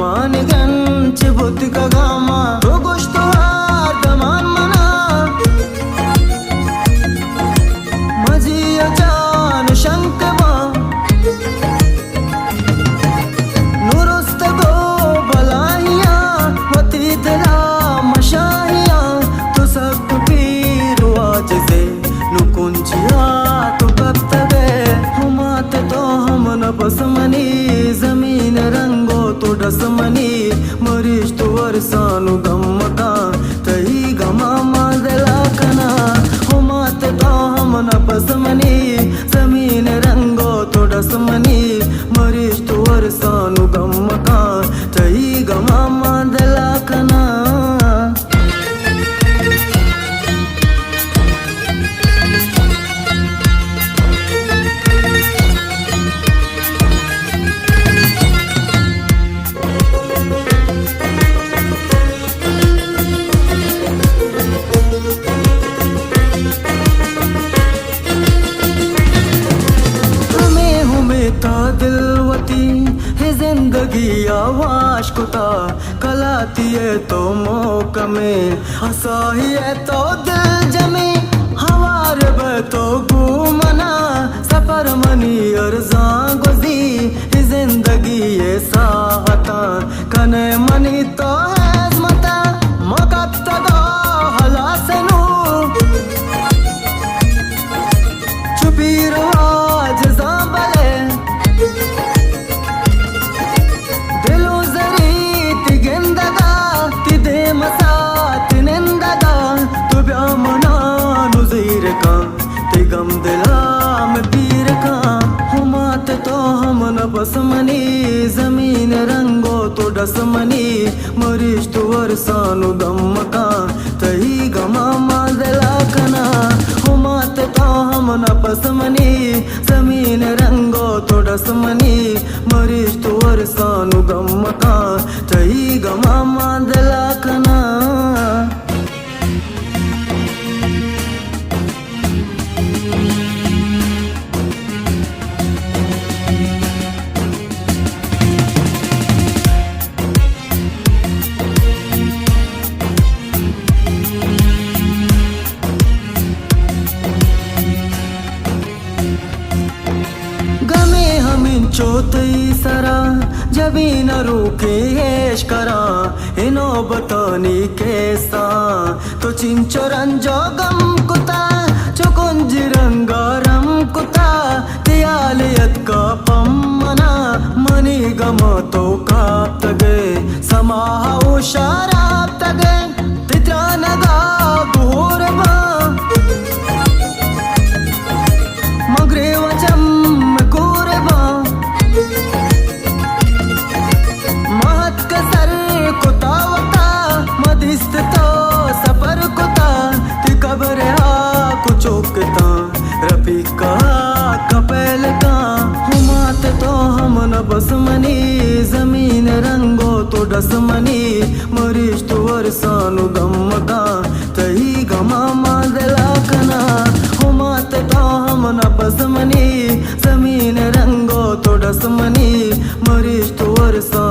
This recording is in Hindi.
मान गंच बुद्ध का गामा तो गोश्त दमान मना मजिया जान शंकवा नुरुस्त गो बलाहिया वती दिला मशाहिया तो सब पीर आज से नुकुंचिया तो कब तक हुमात तो हम न बसमनी जमीन रंगो तो डसमनी मरीज तो वर्षानु गम्मका तही गमा मादला कना हुमात तो हम न बसमनी जमीन रंगो तो डसमनी मरीज तो वर्षानु गम्मका तही गमा मादला कना दिलवती है जिंदगी आवाश कुता कलाती है तो मौक में हंसाही है तो दिल जमी हवार तो घूमना सफर मनी अर्जा गुजी है जिंदगी ये साहता कने मनी तो है मता मकत तो हला सनू छुपी रवाज जाबले मसात निंदगा तो ब्यामना नुजीर का तिगम दिलाम पीर का हुमात तो हम न बसमनी जमीन रंगो तो डसमनी मरीज तो वर्षानु गम का तही गमा मादला कना हुमात तो हम न बसमनी जमीन रंगो तो डसमनी मरीज तो वर्षानु गम का तही गमा मादला कना चौथी सरा जबी न रूके ऐश करा इनो बतानी कैसा तो चिंचो रंजो गम कुता चुकुंज रंगारम कुता त्यालियत का पम्मना मनी गम तो काप तगे समाह शराब तगे तित्रा नगा गोरबा मगरे वचम गोरबा महत कसर कुता वता मदिस्त तो सफर कुता ती कबर हा कुचोकता रफीका कपेल का हुमात तो हम न बसमनी जमीन रंगो तो डसमनी मरीज तो वर्षानु गम का तही गमा मादला कना हुमात तो हम न बसमनी जमीन रंगो तो डसमनी मरीज तो वर्षा